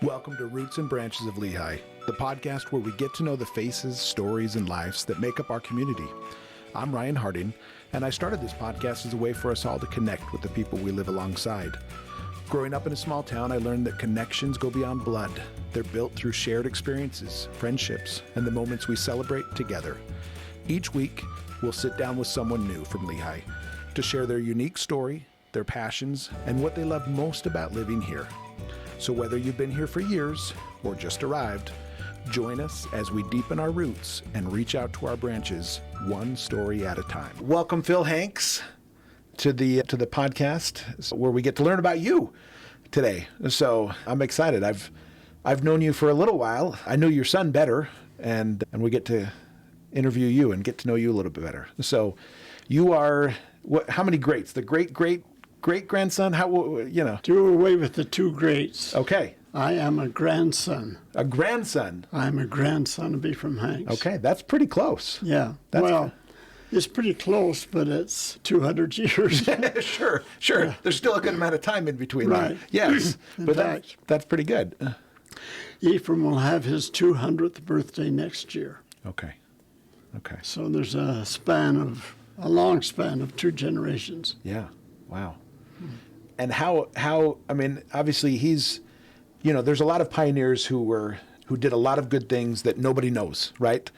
Welcome to Roots and Branches of Lehi, the podcast where we get to know the faces, stories, and lives that make up our community. I'm Ryan Harding, and I started this podcast as a way for us all to connect with the people we live alongside. Growing up in a small town, I learned that connections go beyond blood. They're built through shared experiences, friendships, and the moments we celebrate together. Each week, we'll sit down with someone new from Lehi to share their unique story, their passions, and what they love most about living here. So whether you've been here for years or just arrived, join us as we deepen our roots and reach out to our branches one story at a time. Welcome, Phil Hanks, to the podcast where we get to learn about you today. So I'm excited. I've known you for a little while. I know your son better, and we get to interview you and get to know you a little bit better. So you are how many greats? The great-grandson? Do away with the two greats. Okay. I am a grandson. A grandson? I'm a grandson of Ephraim Hanks. Okay, that's pretty close. Yeah. It's pretty close, but it's 200 years. Sure. Yeah. There's still a good amount of time in between. Right. Them. Yes, but that's pretty good. Ephraim will have his 200th birthday next year. Okay. So there's a long span of two generations. Yeah. Wow. And how obviously he's, there's a lot of pioneers who did a lot of good things that nobody knows, right?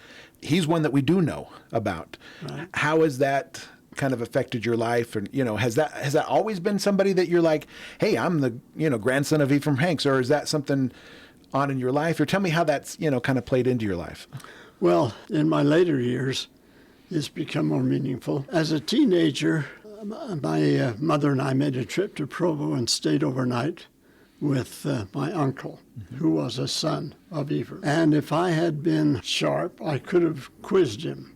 He's one that we do know about. Right. How has that kind of affected your life? And, has that always been somebody that you're like, hey, I'm the, grandson of Ephraim Hanks, or is that something on in your life? Or tell me how that's, kind of played into your life. Well, in my later years, it's become more meaningful. As a teenager, my mother and I made a trip to Provo and stayed overnight with my uncle, who was a son of Ephraim. And if I had been sharp, I could have quizzed him.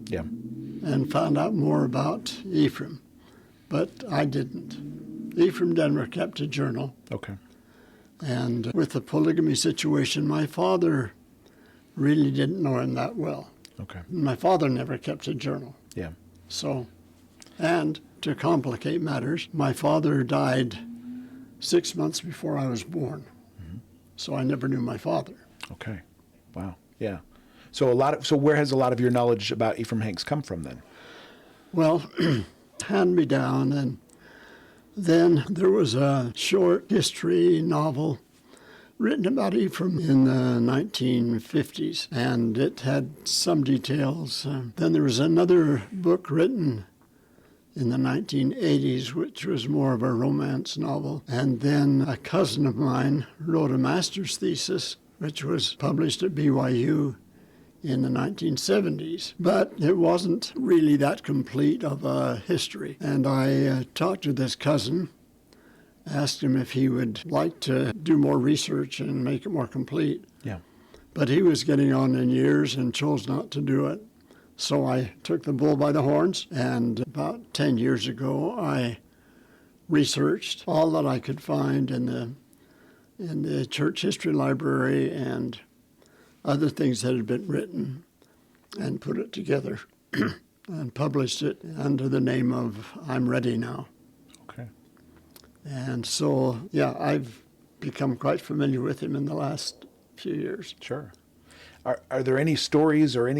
Yeah. And found out more about Ephraim. But I didn't. Ephraim never kept a journal. Okay. And with the polygamy situation, my father really didn't know him that well. Okay. My father never kept a journal. Yeah. So, and to complicate matters, my father died 6 months before I was born. Mm-hmm. So I never knew my father. Okay. Wow. Yeah. So where has a lot of your knowledge about Ephraim Hanks come from then? Well, hand me down, and then there was a short history novel written about Ephraim in the 1950s, and it had some details. Then there was another book written in the 1980s, which was more of a romance novel. And then a cousin of mine wrote a master's thesis, which was published at BYU in the 1970s. But it wasn't really that complete of a history. And I talked to this cousin, asked him if he would like to do more research and make it more complete. Yeah. But he was getting on in years and chose not to do it. So I took the bull by the horns, and about 10 years ago, I researched all that I could find in the church history library and other things that had been written, and put it together and published it under the name of I'm Ready Now. Okay. And so, I've become quite familiar with him in the last few years. Sure. Are there any stories or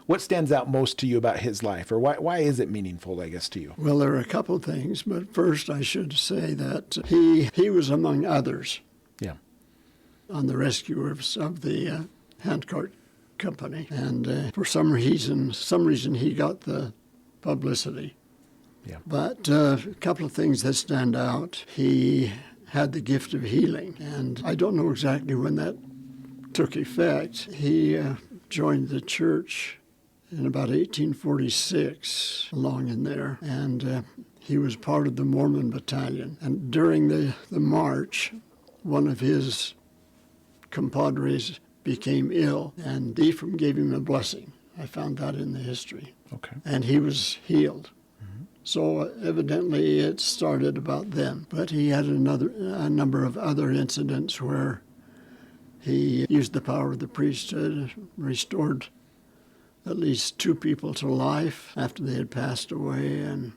what stands out most to you about his life, or why is it meaningful, I guess, to you? Well, there are a couple of things, but first I should say that he was among others. Yeah. On the rescue of the handcart company, and for some reason he got the publicity. Yeah. But a couple of things that stand out. He had the gift of healing, and I don't know exactly when that took effect. He joined the church in about 1846, along in there, and he was part of the Mormon battalion. And during the march, one of his compadres became ill, and Ephraim gave him a blessing. I found that in the history. Okay. And he was healed. Mm-hmm. So evidently it started about then. But he had a number of other incidents where he used the power of the priesthood, restored at least 2 people to life after they had passed away, and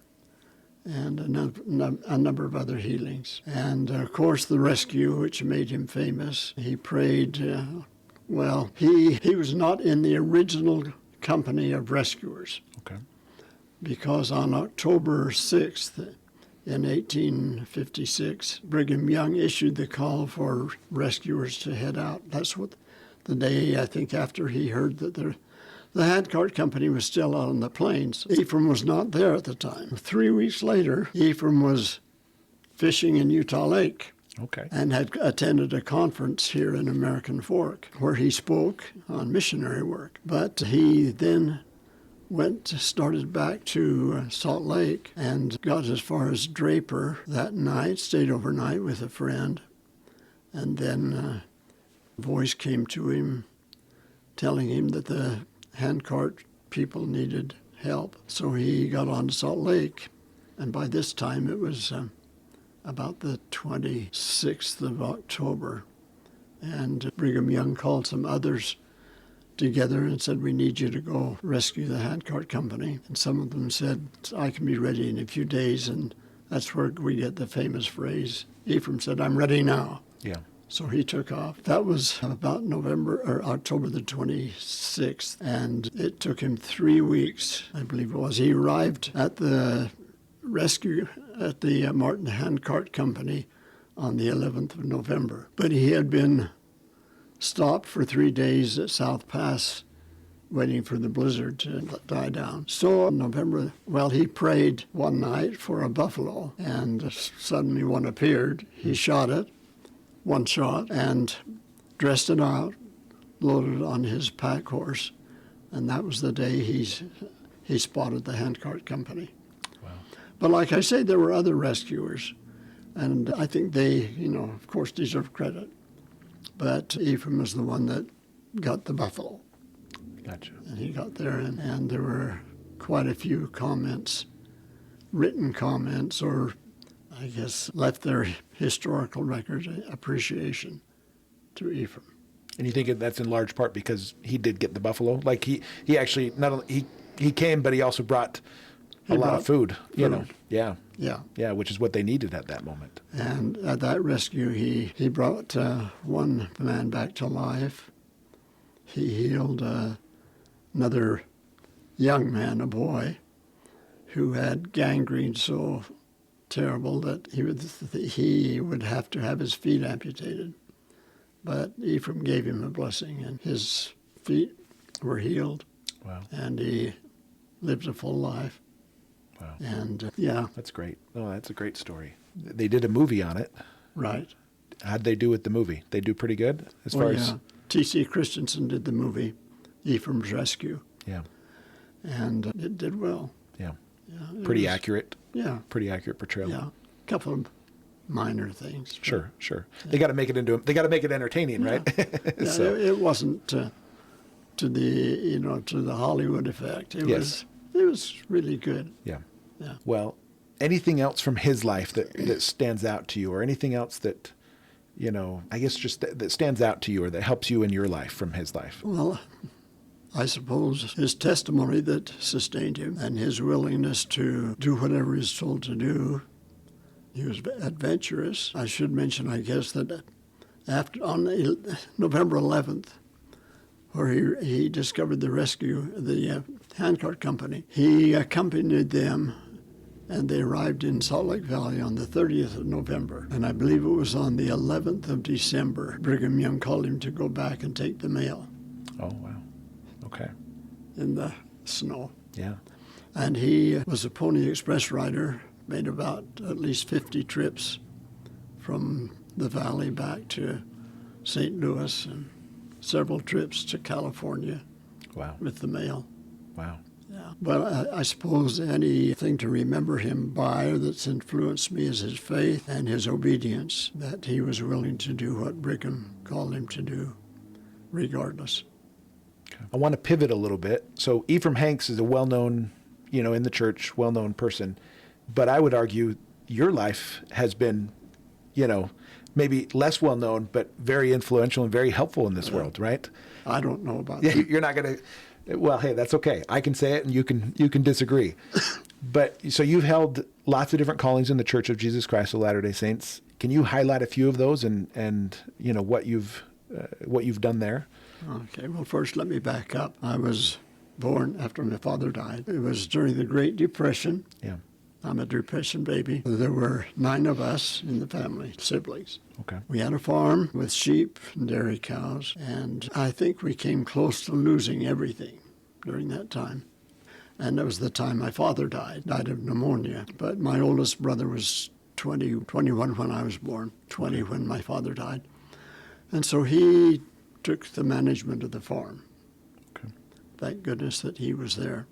and a number of other healings. And, of course, the rescue, which made him famous. He prayed, he was not in the original company of rescuers. Okay. Because on October 6th, in 1856, Brigham Young issued the call for rescuers to head out. That's what the day, I think, after he heard that the handcart company was still out on the plains. Ephraim was not there at the time. 3 weeks later, Ephraim was fishing in Utah Lake. Okay. And had attended a conference here in American Fork where he spoke on missionary work. But he then started back to Salt Lake and got as far as Draper that night, stayed overnight with a friend. And then a voice came to him telling him that the handcart people needed help. So he got on to Salt Lake. And by this time it was about the 26th of October. And Brigham Young called some others together and said, we need you to go rescue the handcart company. And some of them said, I can be ready in a few days. And that's where we get the famous phrase, Ephraim said, I'm ready now. Yeah. So he took off. That was about October the 26th. And it took him 3 weeks, I believe it was. He arrived at the rescue at the Martin Handcart Company on the 11th of November. But he had been stopped for 3 days at South Pass waiting for the blizzard to die down. So in November, he prayed one night for a buffalo, and suddenly one appeared. He shot it, one shot, and dressed it out, loaded it on his pack horse, and that was the day he spotted the handcart company. Wow. But like I say, there were other rescuers, and I think they, of course, deserve credit. But Ephraim was the one that got the buffalo. Gotcha. And he got there, and there were quite a few comments, written comments, or I guess left their historical record appreciation to Ephraim. And you think that's in large part because he did get the buffalo? Like he actually, not only, he came, but he also brought a lot of food, you know. Yeah. Yeah. Yeah, which is what they needed at that moment. And at that rescue, he brought one man back to life. He healed another young man, a boy, who had gangrene so terrible that he would have to have his feet amputated. But Ephraim gave him a blessing, and his feet were healed. Wow. And he lived a full life. Wow. And, That's great. Oh, that's a great story. They did a movie on it. Right. How'd they do with the movie? They do pretty good as far as... T.C. Christensen did the movie, Ephraim's Rescue. Yeah. And it did well. Yeah. Yeah. Pretty accurate. Yeah. Pretty accurate portrayal. Yeah. A couple of minor things. Sure. Yeah. They got to make it entertaining, right? Yeah, So. it wasn't to the Hollywood effect. It was really good. Yeah. Yeah. Well, anything else from his life that stands out to you, or anything else that, I guess just that stands out to you or that helps you in your life from his life? Well, I suppose his testimony that sustained him and his willingness to do whatever he's told to do. He was adventurous. I should mention, I guess, that on November 11th, where he discovered the rescue, the handcart company, he accompanied them, and they arrived in Salt Lake Valley on the 30th of November. And I believe it was on the 11th of December, Brigham Young called him to go back and take the mail. Oh, wow. Okay. In the snow. Yeah. And he was a Pony Express rider, made about at least 50 trips from the valley back to St. Louis and several trips to California. Wow. With the mail. Wow. Yeah. But I suppose anything to remember him by or that's influenced me is his faith and his obedience, that he was willing to do what Brigham called him to do, regardless. Okay. I want to pivot a little bit. So Ephraim Hanks is a well-known, in the church, well-known person. But I would argue your life has been, maybe less well-known, but very influential and very helpful in this world, right? I don't know about that. You're not going to... Well, hey, that's okay. I can say it and you can disagree. But so you've held lots of different callings in the Church of Jesus Christ of Latter-day Saints. Can you highlight a few of those and what you've done there? Okay, well, first let me back up. I was born after my father died. It was during the Great Depression. Yeah. I'm a Depression baby. There were 9 of us in the family, siblings. Okay. We had a farm with sheep and dairy cows, and I think we came close to losing everything during that time. And that was the time my father died of pneumonia. But my oldest brother was 21 when I was born, 20 when my father died. And so he took the management of the farm. Okay. Thank goodness that he was there.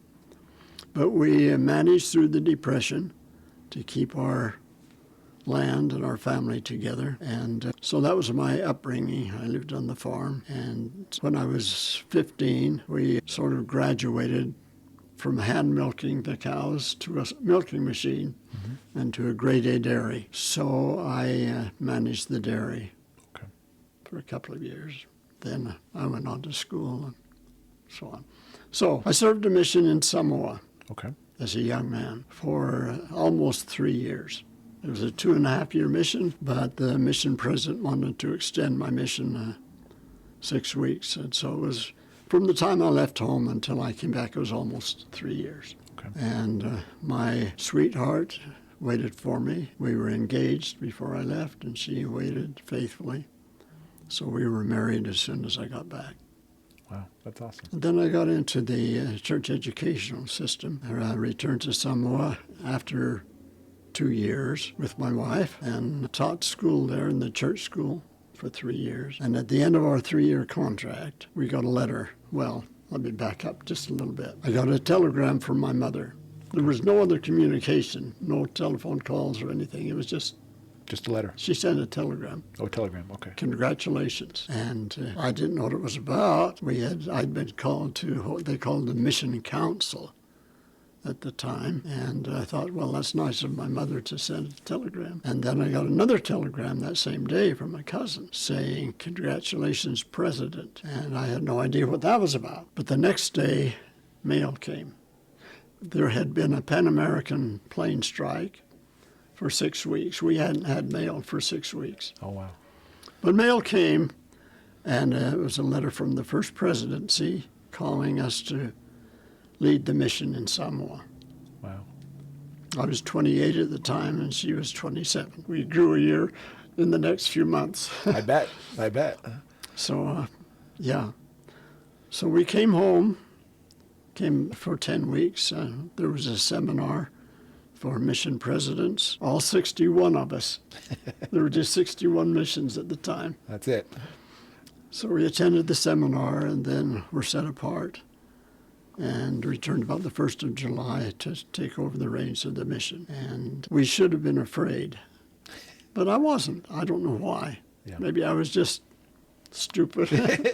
But we managed through the Depression to keep our land and our family together. And so that was my upbringing. I lived on the farm. And when I was 15, we sort of graduated from hand milking the cows to a milking machine and to a grade A dairy. So I managed the dairy for a couple of years. Then I went on to school and so on. So I served a mission in Samoa as a young man for almost 3 years. It was a 2.5-year mission, but the mission president wanted to extend my mission 6 weeks. And so it was from the time I left home until I came back, it was almost 3 years. Okay. And my sweetheart waited for me. We were engaged before I left, and she waited faithfully. So we were married as soon as I got back. Wow, that's awesome. And then I got into the church educational system. I returned to Samoa after 2 years with my wife and taught school there in the church school for 3 years. And at the end of our 3-year contract, we got a letter. Well, let me back up just a little bit. I got a telegram from my mother. There was no other communication, no telephone calls or anything. It was just a letter. She sent a telegram. Oh, a telegram, okay. Congratulations. And I didn't know what it was about. I'd been called to what they called the Mission Council at the time. And I thought, well, that's nice of my mother to send a telegram. And then I got another telegram that same day from a cousin saying, congratulations, President. And I had no idea what that was about. But the next day, mail came. There had been a Pan American plane strike for 6 weeks. We hadn't had mail for 6 weeks. Oh, wow. But mail came, and it was a letter from the First Presidency calling us to lead the mission in Samoa. Wow. I was 28 at the time, and she was 27. We grew a year in the next few months. I bet. So, yeah. So we came home, came for 10 weeks. There was a seminar for mission presidents, all 61 of us. There were just 61 missions at the time. That's it. So we attended the seminar and then were set apart and returned about the 1st of July to take over the reins of the mission. And we should have been afraid, but I wasn't. I don't know why. Yeah. Maybe I was just stupid.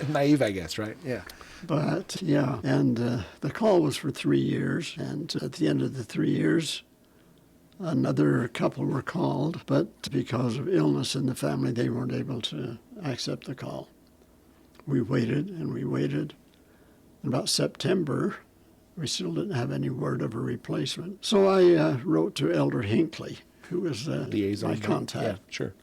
Naive, I guess, right? Yeah. But, yeah, and the call was for 3 years, and at the end of the 3 years, another couple were called, but because of illness in the family, they weren't able to accept the call. We waited and we waited. In about September, we still didn't have any word of a replacement. So I wrote to Elder Hinckley, who was my contact, yeah, sure,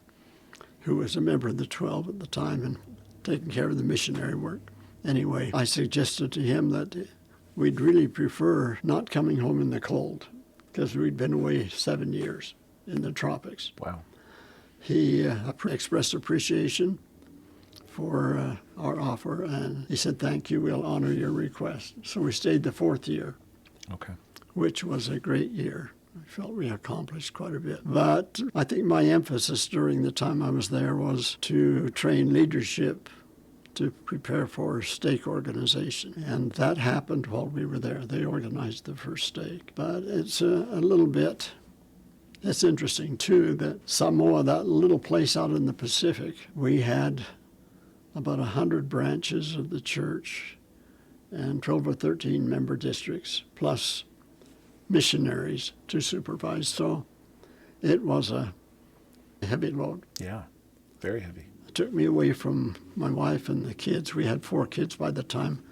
who was a member of the 12 at the time and taking care of the missionary work. Anyway, I suggested to him that we'd really prefer not coming home in the cold, because we'd been away 7 years in the tropics. Wow. He expressed appreciation for our offer, and he said, thank you, we'll honor your request. So we stayed the 4th year, which was a great year. I felt we accomplished quite a bit. But I think my emphasis during the time I was there was to train leadership to prepare for stake organization. And that happened while we were there. They organized the first stake. But it's a little bit, it's interesting too that Samoa, that little place out in the Pacific, we had about 100 branches of the church and 12 or 13 member districts, plus missionaries to supervise. So it was a heavy load. Yeah, very heavy. Took me away from my wife and the kids. We had 4 kids by the time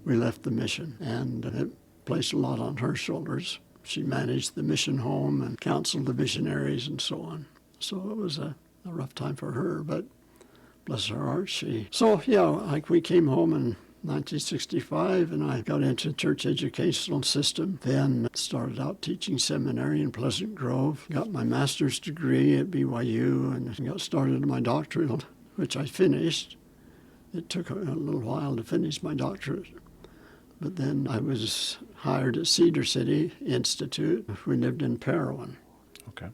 we left the mission, and it placed a lot on her shoulders. she managed the mission home and counseled the missionaries and so on. So it was a rough time for her, but bless her heart, we came home in 1965, and I got into the church educational system, then started out teaching seminary in Pleasant Grove, got my master's degree at BYU, and got started in my doctorate, which I finished. It took a little while to finish my doctorate, but then I was hired at Cedar City Institute. We lived in Parowan. Okay.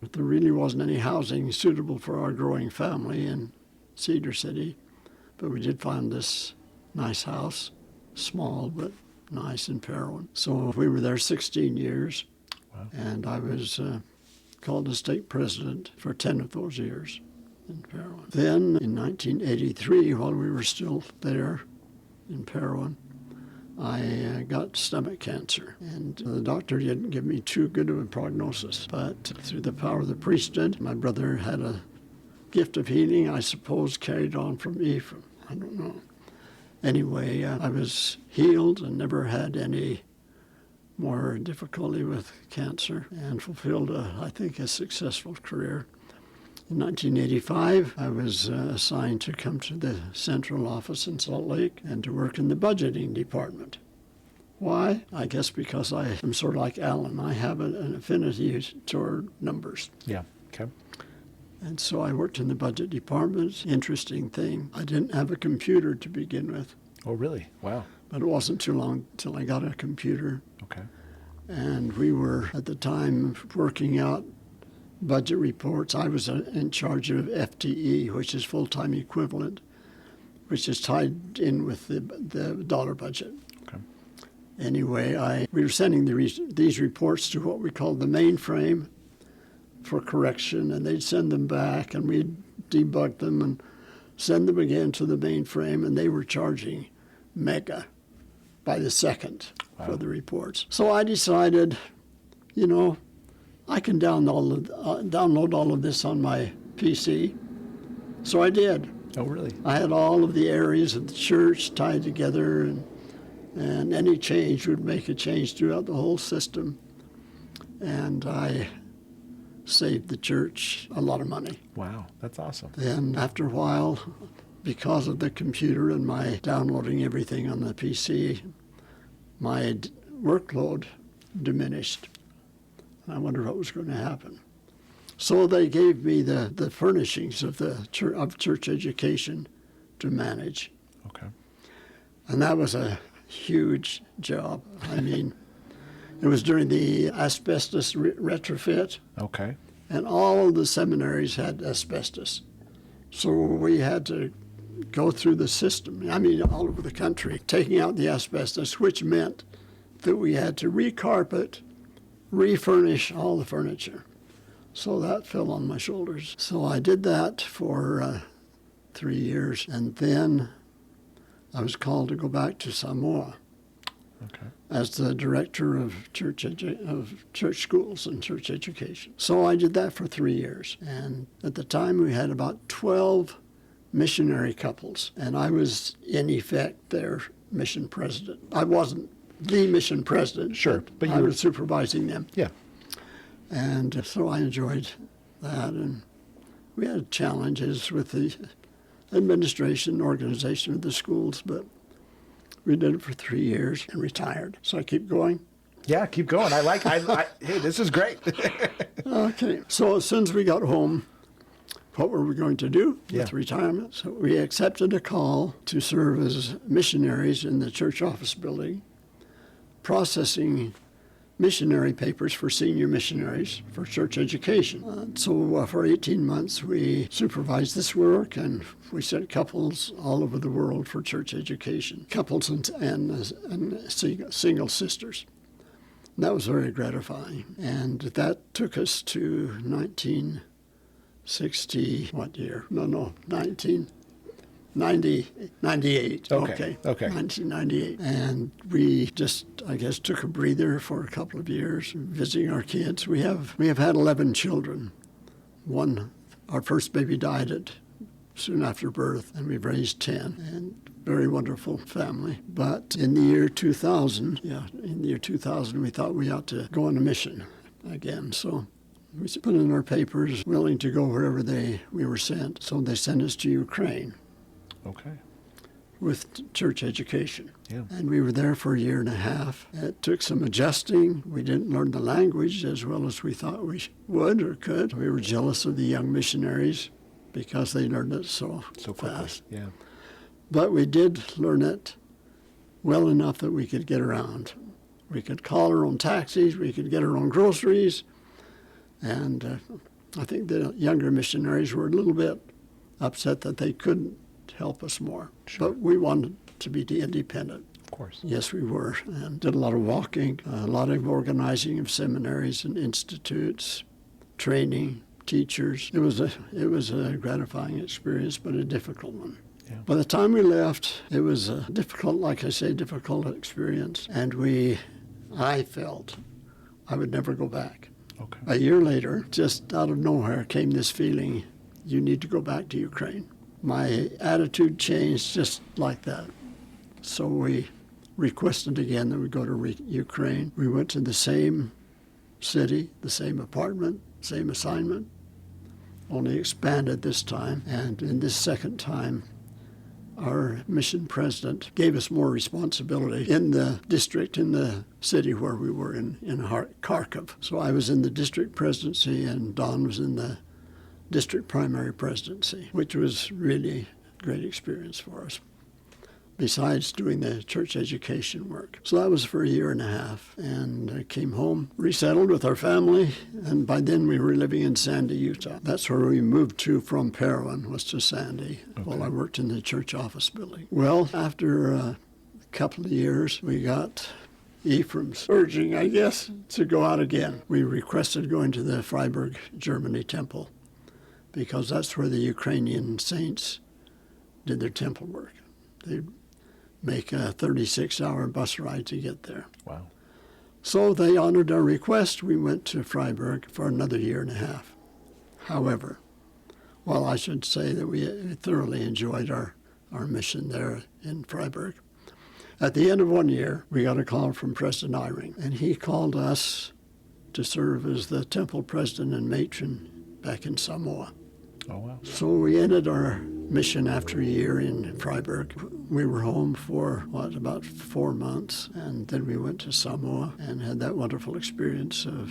But there really wasn't any housing suitable for our growing family in Cedar City, but we did find this nice house, small but nice in Parowan. So we were there 16 years, wow. And I was called a stake president for 10 of those years in Parowan. Then in 1983, while we were still there in Parowan, I got stomach cancer, and the doctor didn't give me too good of a prognosis, but through the power of the priesthood, my brother had a gift of healing, I suppose, carried on from Ephraim. I don't know. Anyway, I was healed and never had any more difficulty with cancer and fulfilled, I think, a successful career. In 1985, I was assigned to come to the central office in Salt Lake and to work in the budgeting department. Why? I guess because I am sort of like Alan. I have an affinity toward numbers. Yeah, okay. And so I worked in the budget department. Interesting thing, I didn't have a computer to begin with. Oh, really? Wow. But it wasn't too long till I got a computer. Okay. And we were, at the time, working out budget reports. I was in charge of FTE, which is full-time equivalent, which is tied in with the dollar budget. Okay. Anyway, we were sending these reports to what we called the mainframe for correction, and they'd send them back, and we'd debug them and send them again to the mainframe, and they were charging mega by the second. Wow. For the reports. So I decided, I can download all of this on my PC. So I did. Oh, really? I had all of the areas of the church tied together, and any change would make a change throughout the whole system. And I saved the church a lot of money. Wow, that's awesome. Then after a while, because of the computer and my downloading everything on the PC, my workload diminished. I wondered what was going to happen. So they gave me the furnishings of church education to manage. Okay. And that was a huge job. I mean, it was during the asbestos retrofit. Okay. And all the seminaries had asbestos. So we had to go through the system, all over the country, taking out the asbestos, which meant that we had to recarpet, refurnish all the furniture. So that fell on my shoulders. So I did that for 3 years, and then I was called to go back to Samoa. Okay. As the director of church schools and church education. So I did that for 3 years, and at the time we had about 12 missionary couples, and I was in effect their mission president. I wasn't the mission president, sure, but I was supervising them. Yeah. And so I enjoyed that, and we had challenges with the administration, organization of the schools, but we did it for 3 years and retired. So I keep going. Yeah, keep going. Hey, this is great. Okay. So as soon as we got home, what were we going to do with retirement? So we accepted a call to serve as missionaries in the church office building, processing missionary papers for senior missionaries for church education. So for 18 months, we supervised this work, and we sent couples all over the world for church education, couples and single sisters. And that was very gratifying. And that took us to 1960, what year? 1998. Okay. 1998. And we just, I guess, took a breather for a couple of years, visiting our kids. We have had 11 children. Our first baby died soon after birth, and we've raised 10. And very wonderful family. But in the year 2000, we thought we ought to go on a mission again. So we put in our papers, willing to go wherever we were sent. So they sent us to Ukraine. Okay. With church education. Yeah. And we were there for a year and a half. It took some adjusting. We didn't learn the language as well as we thought we would or could. We were jealous of the young missionaries because they learned it so fast. Yeah. But we did learn it well enough that we could get around. We could call our own taxis. We could get our own groceries. And I think the younger missionaries were a little bit upset that they couldn't help us more. Sure. But we wanted to be independent. Of course. Yes, we were, and did a lot of walking, a lot of organizing of seminaries and institutes, training, teachers. It was a gratifying experience, but a difficult one. Yeah. By the time we left, it was a difficult experience, and I felt I would never go back. Okay. A year later, just out of nowhere, came this feeling, you need to go back to Ukraine. My attitude changed just like that. So we requested again that we go to Ukraine. We went to the same city, the same apartment, same assignment, only expanded this time. And in this second time, our mission president gave us more responsibility in the district, in the city where we were in Kharkiv. So I was in the district presidency and Don was in the district primary presidency, which was really a great experience for us, besides doing the church education work. So that was for a year and a half, and I came home, resettled with our family, and by then we were living in Sandy, Utah. That's where we moved to from Parowan, was to Sandy, while I worked in the church office building. Well, after a couple of years, we got Ephraim's urging, I guess, to go out again. We requested going to the Freiburg, Germany temple, because that's where the Ukrainian saints did their temple work. They'd make a 36-hour bus ride to get there. Wow. So they honored our request. We went to Freiburg for another year and a half. However, I should say that we thoroughly enjoyed our mission there in Freiburg. At the end of 1 year, we got a call from President Eyring, and he called us to serve as the temple president and matron back in Samoa. Oh, wow. So we ended our mission after a year in Freiburg. We were home for, about 4 months, and then we went to Samoa and had that wonderful experience of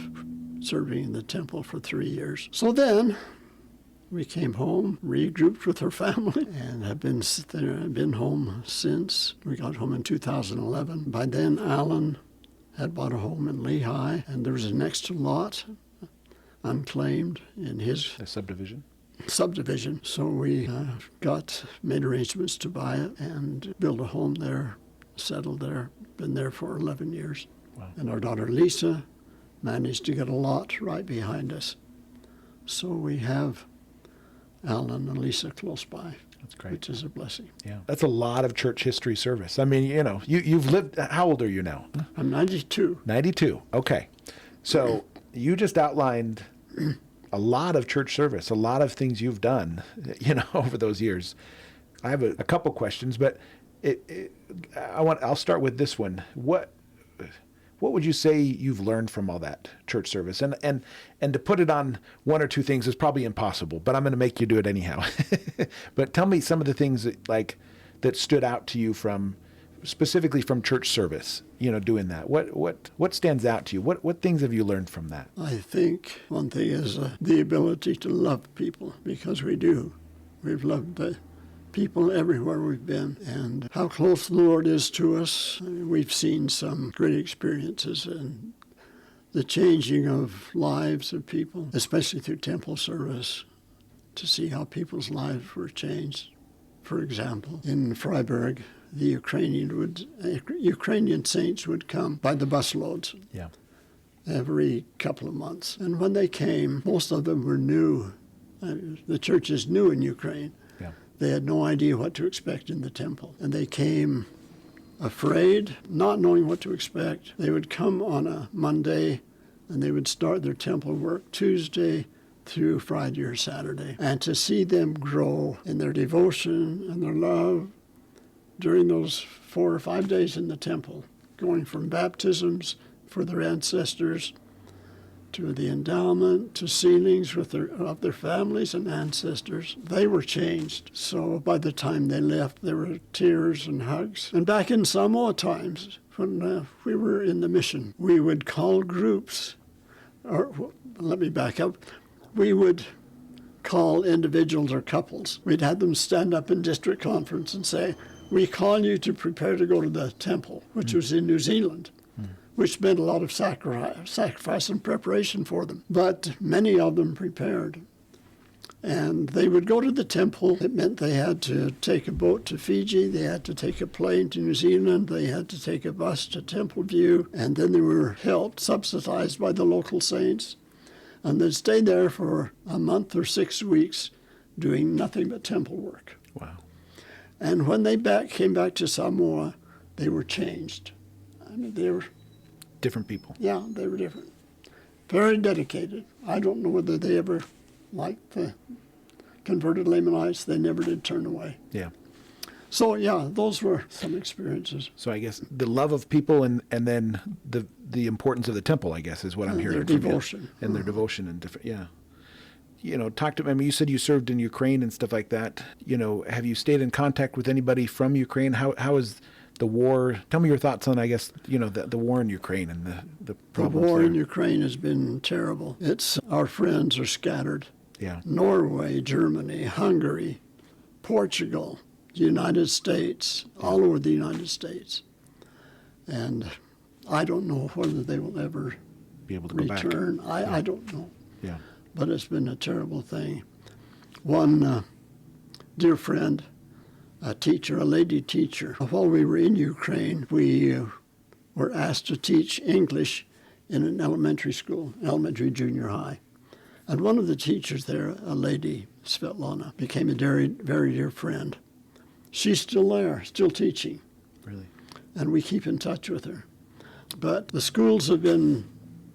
serving in the temple for 3 years. So then we came home, regrouped with our family, and have been home since. We got home in 2011. By then, Alan had bought a home in Lehigh, and there was an extra lot unclaimed in his subdivision. So we made arrangements to buy it and build a home there, settled there, been there for 11 years. Wow. And our daughter Lisa managed to get a lot right behind us. So we have Alan and Lisa close by. That's great. Which is a blessing. Yeah. That's a lot of church history service. I mean, you've lived, how old are you now? I'm 92. 92. Okay. So you just outlined a lot of church service, a lot of things you've done, over those years. I have a couple questions, but I'll start with this one. What would you say you've learned from all that church service? And to put it on one or two things is probably impossible, but I'm going to make you do it anyhow. But tell me some of the things that stood out to you specifically from church service, doing that. What stands out to you? What things have you learned from that? I think one thing is the ability to love people, because we do. We've loved people everywhere we've been, and how close the Lord is to us. We've seen some great experiences in the changing of lives of people, especially through temple service, to see how people's lives were changed. For example, in Freiburg, the Ukrainian saints would come by the busloads every couple of months. And when they came, most of them were new. The church is new in Ukraine. Yeah. They had no idea what to expect in the temple. And they came afraid, not knowing what to expect. They would come on a Monday, and they would start their temple work Tuesday through Friday or Saturday. And to see them grow in their devotion and their love during those 4 or 5 days in the temple, going from baptisms for their ancestors to the endowment, to sealings of their families and ancestors. They were changed. So by the time they left, there were tears and hugs. And back in Samoa times, when we were in the mission, we would call groups, or let me back up, we would call individuals or couples. We'd have them stand up in district conference and say, we call you to prepare to go to the temple, which was in New Zealand, which meant a lot of sacrifice and preparation for them. But many of them prepared. And they would go to the temple. It meant they had to take a boat to Fiji, they had to take a plane to New Zealand, they had to take a bus to Temple View, and then they were helped, subsidized by the local saints. And they'd stay there for a month or 6 weeks doing nothing but temple work. Wow. And when they came back to Samoa, they were changed. I mean, they were Different people. Yeah, they were different. Very dedicated. I don't know whether they ever liked the converted Lamanites. They never did turn away. Yeah. So, yeah, those were some experiences. So I guess the love of people and then the importance of the temple, I guess, is what I'm hearing. Their devotion. And their devotion and different, yeah. You know, you said you served in Ukraine and stuff like that. You know, have you stayed in contact with anybody from Ukraine? How is the war? Tell me your thoughts on, I guess, you know, the war in Ukraine and the problems The war there. in Ukraine has been terrible. Our friends are scattered. Yeah. Norway, Germany, Hungary, Portugal, the United States, all over the United States. And I don't know whether they will ever Be able to go return. back. I don't know. Yeah. But it's been a terrible thing. One dear friend, a teacher, a lady teacher, while we were in Ukraine, we were asked to teach English in an elementary school, elementary junior high. And one of the teachers there, a lady, Svetlana, became a very, very dear friend. She's still there, still teaching. Really? And we keep in touch with her. But the schools have been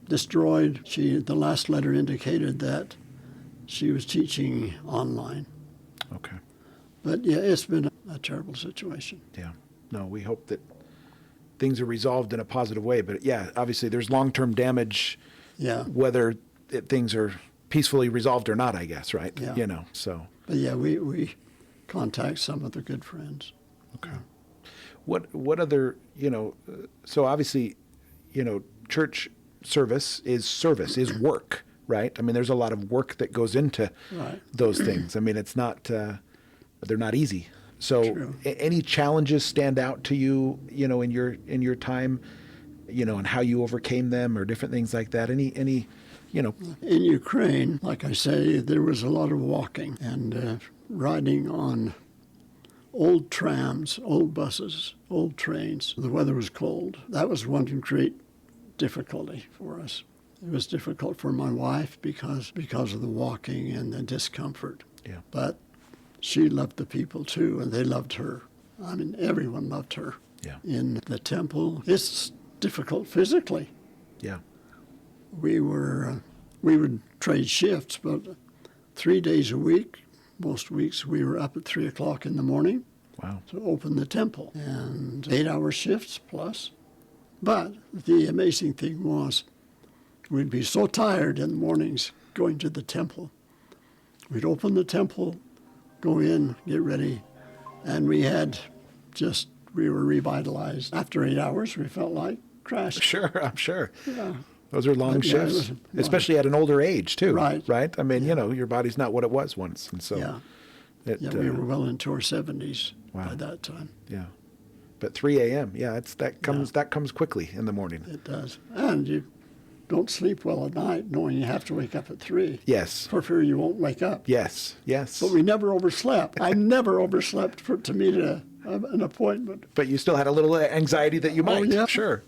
destroyed. The last letter indicated that she was teaching online. Okay. But yeah, it's been a terrible situation. Yeah. No, we hope that things are resolved in a positive way. But yeah, obviously there's long-term damage, Yeah. whether things are peacefully resolved or not, I guess, right? Yeah. You know, so. But yeah, we contact some of the good friends. Okay. What other, you know, so obviously, you know, church service is work, right? I mean, there's a lot of work that goes into Right. those things. I mean, it's not, they're not easy. So True. Any challenges stand out to you, you know, in your time, you know, and how you overcame them or different things like that? Any, you know. In Ukraine, like I say, there was a lot of walking and riding on old trams, old buses, old trains. The weather was cold. That was one great difficulty for us. It was difficult for my wife because of the walking and the discomfort. Yeah. But she loved the people too, and they loved her. I mean, everyone loved her. Yeah. In the temple, it's difficult physically. Yeah. We would trade shifts, but 3 days a week, most weeks we were up at 3 o'clock in the morning. Wow. To open the temple, and 8-hour shifts plus. But the amazing thing was, we'd be so tired in the mornings going to the temple. We'd open the temple, go in, get ready, and we were revitalized. After 8 hours, we felt like crashing. Sure, I'm sure. Yeah. Those are long But, yeah, it shifts, was- especially at an older age too. Right. Right. I mean, you know, your body's not what it was once, and so. Yeah. It, Yeah, we were well into our 70s Wow. by that time. Yeah. But 3 a.m. Yeah, that comes quickly in the morning. It does. And you don't sleep well at night knowing you have to wake up at 3. Yes. For fear you won't wake up. Yes. Yes. But we never overslept. I never overslept to meet an appointment. But you still had a little anxiety that you might. yeah. Sure.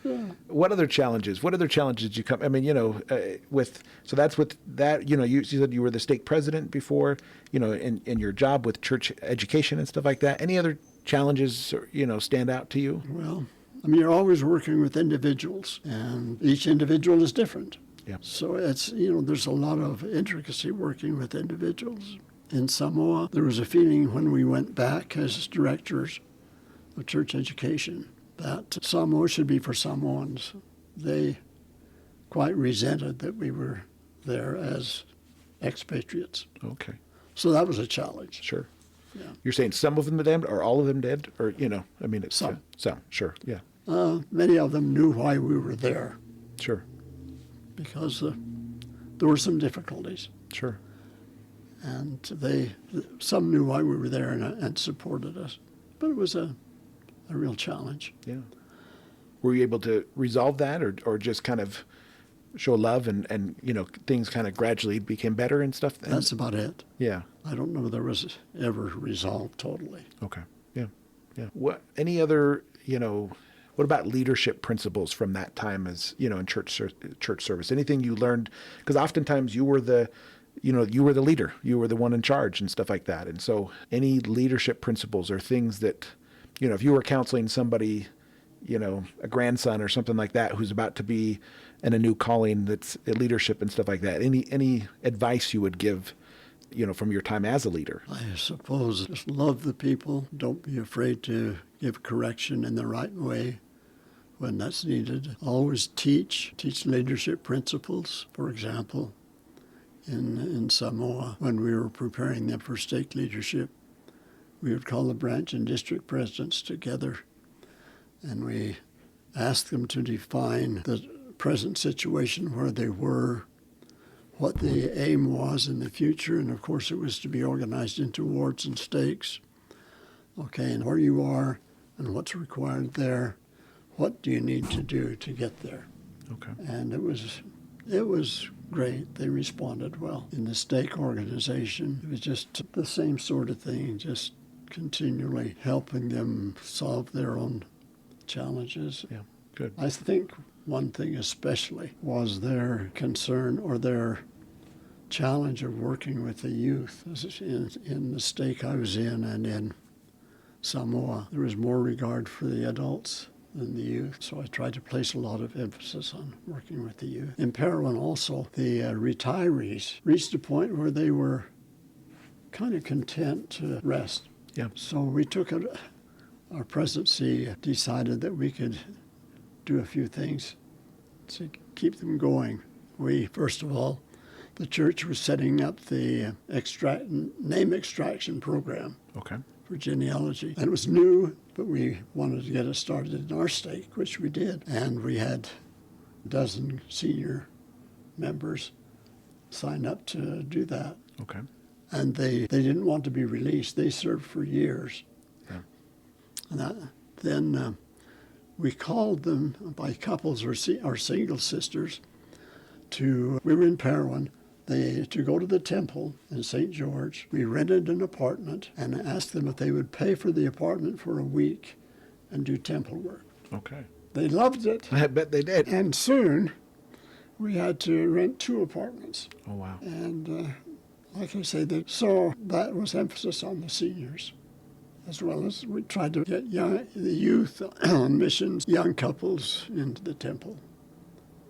Yeah. What other challenges did you come? I mean, you know, so that's with that. You know, you said you were the stake president before. You know, in your job with church education and stuff like that. Any other challenges, you know, stand out to you? Well, I mean, you're always working with individuals, and each individual is different. Yeah. So it's, you know, there's a lot of intricacy working with individuals. In Samoa, there was a feeling when we went back as directors of church education, that Samoa should be for Samoans. They quite resented that we were there as expatriates. Okay. So that was a challenge. Sure. Yeah. You're saying some of them dead, or all of them dead? Or, I mean, it's Some. Some, sure, yeah. Many of them knew why we were there Sure, because there were some difficulties. sure. And some knew why we were there and supported us. But it was a real challenge. Yeah. Were you able to resolve that, or just kind of show love and things kind of gradually became better and stuff? That's about it. Yeah. I don't know there was ever resolved totally. Okay. Yeah. Yeah. What, any other, what about leadership principles from that time as, in church service? Anything you learned? Because oftentimes you were the leader, you were the one in charge and stuff like that. And so any leadership principles or things that, if you were counseling somebody, a grandson or something like that, who's about to be in a new calling, that's leadership and stuff like that, any advice you would give, from your time as a leader? I suppose just love the people. Don't be afraid to give correction in the right way when that's needed. Always teach leadership principles. For example, in Samoa, when we were preparing them for stake leadership, we would call the branch and district presidents together, and we asked them to define the present situation where they were, what the aim was in the future, and of course it was to be organized into wards and stakes. Okay, and where you are and what's required there, what do you need to do to get there? Okay. And it was great. They responded well. In the stake organization, it was just the same sort of thing, just continually helping them solve their own challenges. Yeah, good. I think one thing especially was their concern or their challenge of working with the youth. In the stake I was in and in Samoa, there was more regard for the adults than the youth, so I tried to place a lot of emphasis on working with the youth. In Parowan also, the retirees reached a point where they were kind of content to rest. Yeah. So we took our presidency decided that we could do a few things to keep them going. We, first of all, the church was setting up the name extraction program. Okay. For genealogy. And it was new, but we wanted to get it started in our stake, which we did. And we had a dozen senior members sign up to do that. Okay. And they didn't want to be released. They served for years. Yeah. And then we called them by couples or single sisters we were in Parowan, to go to the temple in St. George. We rented an apartment and asked them if they would pay for the apartment for a week and do temple work. Okay. They loved it. I bet they did. And soon we had to rent 2 apartments. Oh, wow. And like I say, so that was emphasis on the seniors, as well as we tried to get the youth on missions, young couples into the temple.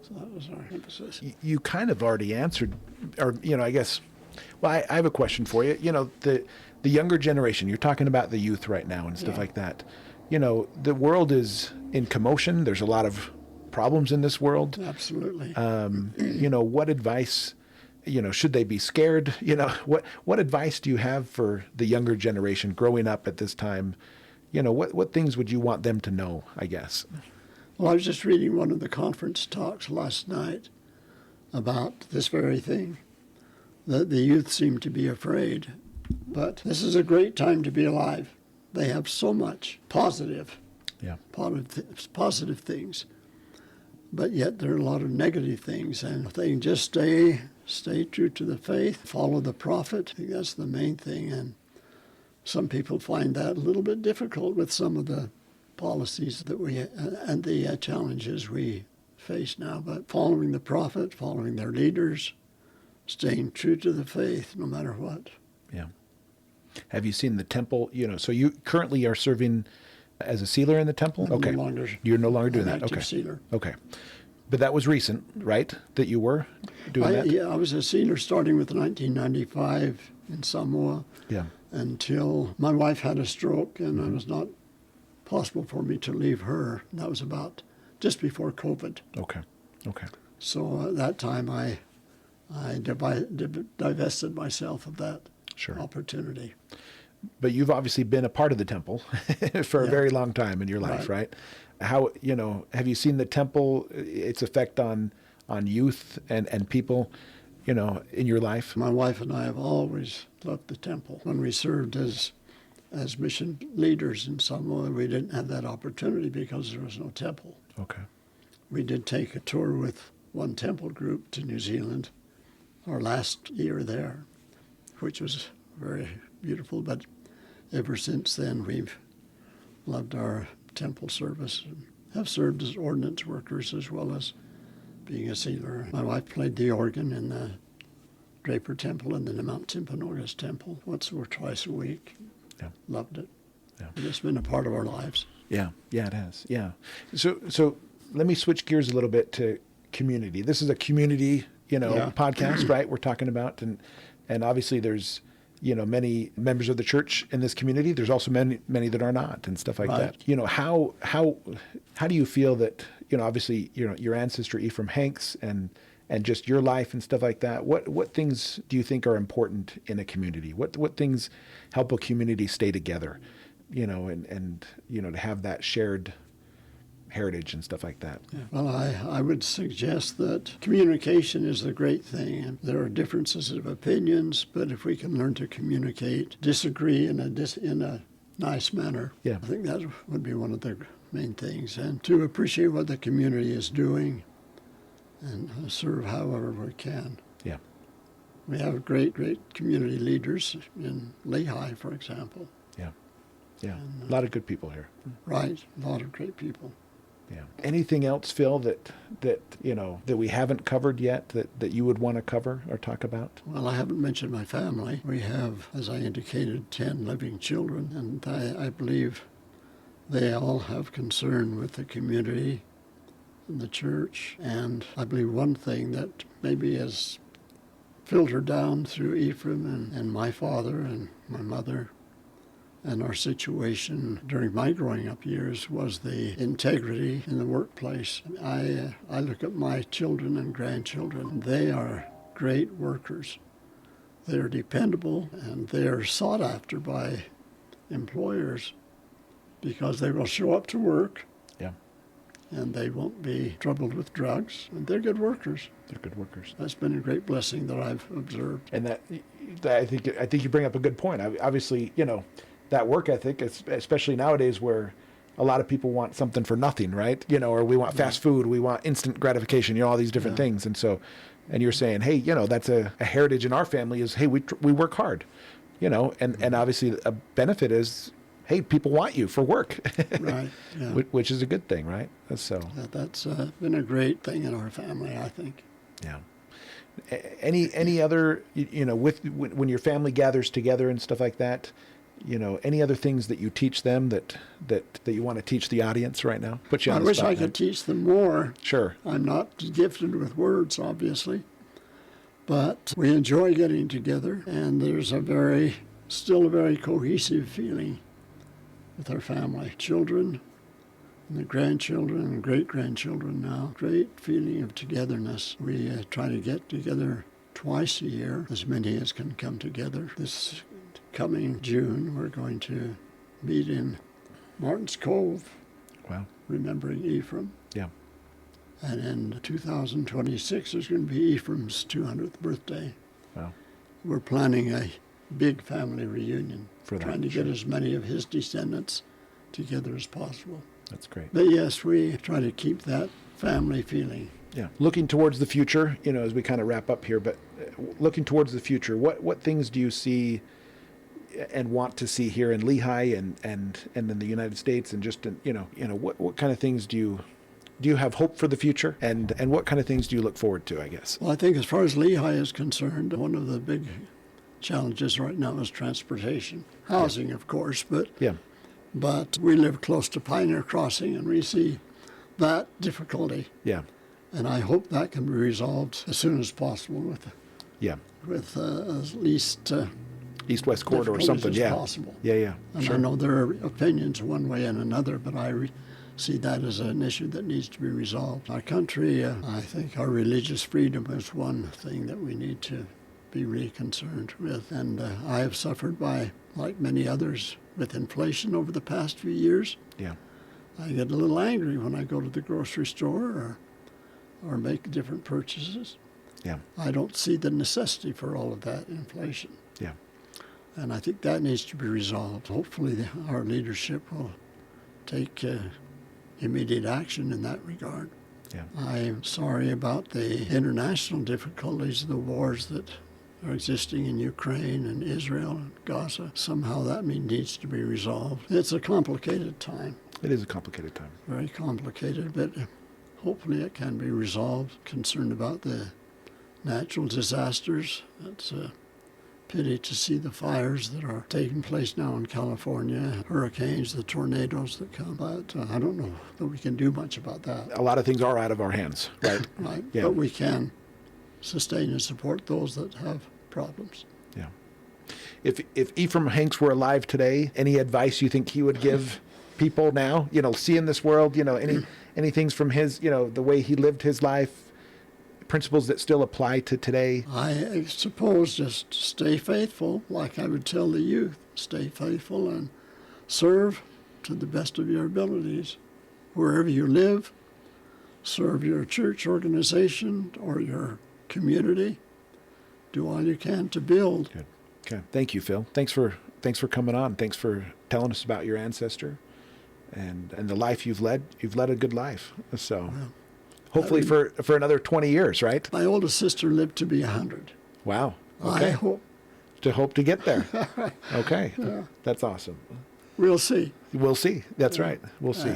So that was our emphasis. You kind of already answered, or, I guess, well, I have a question for you. The younger generation, you're talking about the youth right now and stuff like that. The world is in commotion. There's a lot of problems in this world. Absolutely. What advice, should they be scared? What advice do you have for the younger generation growing up at this time? What things would you want them to know, I guess? Well, I was just reading one of the conference talks last night about this very thing, that the youth seem to be afraid. But this is a great time to be alive. They have so much positive things, but yet there are a lot of negative things. And if they can just stay true to the faith, follow the prophet, I think that's the main thing. And some people find that a little bit difficult with some of the policies that and the challenges we face now, but following the prophet, following their leaders, staying true to the faith no matter what. Yeah. Have you seen the temple? So you currently are serving as a sealer in the temple? I'm okay. No longer. You're no longer doing an that. Active Okay. Sealer. Okay. But that was recent, right? That you were doing that? Yeah, I was a sealer starting with 1995 in Samoa. Yeah. Until my wife had a stroke and I was not possible for me to leave her. That was about just before COVID. Okay. Okay. So at that time, I divested myself of that Sure. opportunity. But you've obviously been a part of the temple for a Yeah. very long time in your life, right? How, have you seen the temple, its effect on youth and people, in your life? My wife and I have always loved the temple. When we served as mission leaders in Samoa, we didn't have that opportunity because there was no temple. Okay. We did take a tour with one temple group to New Zealand our last year there, which was very beautiful. But ever since then, we've loved our temple service and have served as ordnance workers as well as being a sealer. My wife played the organ in the Draper Temple and then the Mount Timpanogos Temple once or twice a week. Yeah. Loved it. Yeah. It's been a part of our lives. Yeah, it has. Yeah. So let me switch gears a little bit to community. This is a community, podcast, right? We're talking about, and obviously there's, many members of the church in this community. There's also many that are not and stuff like Right. that. How do you feel that, obviously, your ancestor Ephraim Hanks and just your life and stuff like that, what things do you think are important in a community? What things help a community stay together, and to have that shared heritage and stuff like that? Yeah. Well, I would suggest that communication is the great thing. And there are differences of opinions, but if we can learn to communicate, disagree in a nice manner, Yeah. I think that would be one of the main things. And to appreciate what the community is doing and serve however we can. Yeah. We have great community leaders in Lehi, for example. Yeah. A lot of good people here. Right, a lot of great people. Yeah. Anything else, Phil, that we haven't covered yet that you would want to cover or talk about? Well, I haven't mentioned my family. We have, as I indicated, 10 living children, and I believe they all have concern with the community and the church. And I believe one thing that maybe has filtered down through Ephraim and my father and my mother and our situation during my growing up years was the integrity in the workplace. I look at my children and grandchildren. They are great workers. They are dependable, and they are sought after by employers because they will show up to work. Yeah. And they won't be troubled with drugs. And they're good workers. They're good workers. That's been a great blessing that I've observed. And that I think you bring up a good point. Obviously, that work ethic, especially nowadays where a lot of people want something for nothing, right? Or we want fast food, we want instant gratification, all these different things. And so, and you're saying, hey, that's a heritage in our family is, hey, we work hard, and obviously a benefit is, hey, people want you for work, Right. Yeah. which is a good thing, right? So That's been a great thing in our family, I think. yeah. Any other, when your family gathers together and stuff like that, any other things that you teach them that you want to teach the audience right now? Put you on I the wish spot, I could man. teach them more. Sure. I'm not gifted with words, obviously, but we enjoy getting together, and there's still a very cohesive feeling with our family. Children, and the grandchildren and great-grandchildren now. Great feeling of togetherness. We try to get together twice a year, as many as can come together. This coming June, we're going to meet in Martin's Cove, Wow. remembering Ephraim. Yeah. And in 2026 is going to be Ephraim's 200th birthday. Wow. We're planning a big family reunion, For that, trying to sure. get as many of his descendants together as possible. That's great. But yes, we try to keep that family feeling. Yeah. Looking towards the future, as we kind of wrap up here, but looking towards the future, what things do you see and want to see here in Lehi and in the United States, and just in, what kind of things do you have hope for the future, and what kind of things do you look forward to, I guess? Well, I think as far as Lehi is concerned, one of the big challenges right now is transportation. Housing, of course, but we live close to Pioneer Crossing, and we see that difficulty. Yeah. And I hope that can be resolved as soon as possible with Yeah. at least East-West corridor or difficulties something. as Yeah. possible. Yeah. And Sure. I know there are opinions one way and another, but I see that as an issue that needs to be resolved. Our country, I think our religious freedom is one thing that we need to be really concerned with. And I have suffered like many others, with inflation over the past few years. Yeah. I get a little angry when I go to the grocery store or make different purchases. Yeah. I don't see the necessity for all of that inflation. Yeah. And I think that needs to be resolved. Hopefully our leadership will take immediate action in that regard. Yeah. I'm sorry about the international difficulties, the wars that are existing in Ukraine and Israel and Gaza. Somehow that needs to be resolved. It's a complicated time. It is a complicated time. Very complicated, but hopefully it can be resolved. Concerned about the natural disasters. It's a pity to see the fires that are taking place now in California, hurricanes, the tornadoes that come. But I don't know that we can do much about that. A lot of things are out of our hands, right? Right. Yeah. But we can sustain and support those that have problems. Yeah. If Ephraim Hanks were alive today, any advice you think he would give people now? Seeing this world, any things from his, the way he lived his life, principles that still apply to today? I suppose just stay faithful, like I would tell the youth. Stay faithful and serve to the best of your abilities. Wherever you live, serve your church organization or your community. Do all you can to build. Good. Okay. Thank you, Phil. Thanks for coming on. Thanks for telling us about your ancestor and the life you've led. You've led a good life. So hopefully for another 20 years, right? My oldest sister lived to be 100. Wow. Okay. I hope. To get there. Okay. Yeah. That's awesome. We'll see. We'll see. That's right. We'll see.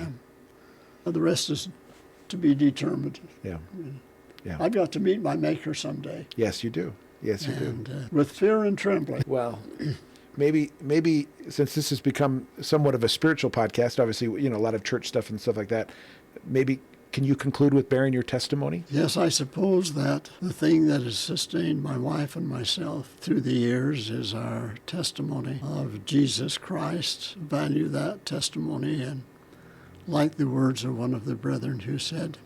The rest is to be determined. Yeah. Yeah. I've got to meet my Maker someday. Yes, you do. Yes, you do. With fear and trembling. Well, maybe since this has become somewhat of a spiritual podcast, obviously, a lot of church stuff and stuff like that, maybe can you conclude with bearing your testimony? Yes, I suppose that the thing that has sustained my wife and myself through the years is our testimony of Jesus Christ. Value that testimony, and like the words of one of the brethren who said,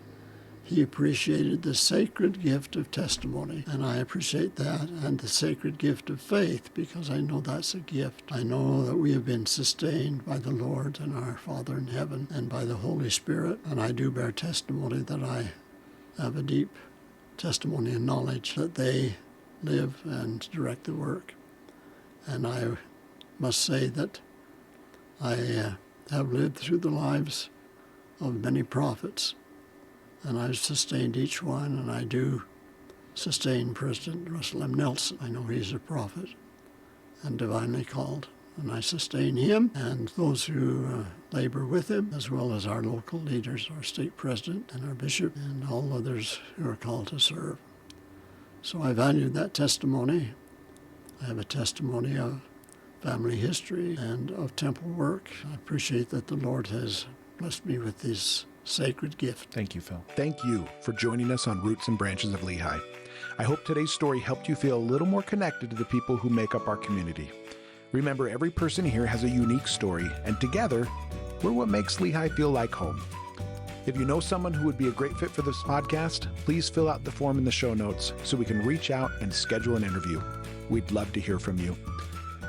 he appreciated the sacred gift of testimony, and I appreciate that, and the sacred gift of faith, because I know that's a gift. I know that we have been sustained by the Lord and our Father in heaven and by the Holy Spirit, and I do bear testimony that I have a deep testimony and knowledge that they live and direct the work. And I must say that I have lived through the lives of many prophets, and I've sustained each one, and I do sustain President Russell M. Nelson. I know he's a prophet and divinely called, and I sustain him and those who labor with him, as well as our local leaders, our state president and our bishop, and all others who are called to serve. So I value that testimony. I have a testimony of family history and of temple work. I appreciate that the Lord has blessed me with this sacred gift. Thank you, Phil. Thank you for joining us on Roots and Branches of Lehi. I hope today's story helped you feel a little more connected to the people who make up our community. Remember, every person here has a unique story, and together, we're what makes Lehi feel like home. If you know someone who would be a great fit for this podcast, please fill out the form in the show notes so we can reach out and schedule an interview. We'd love to hear from you.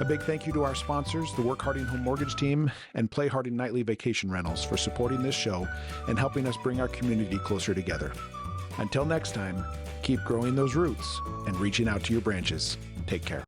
A big thank you to our sponsors, the Work Harding Home Mortgage Team and Play Harding Nightly Vacation Rentals, for supporting this show and helping us bring our community closer together. Until next time, keep growing those roots and reaching out to your branches. Take care.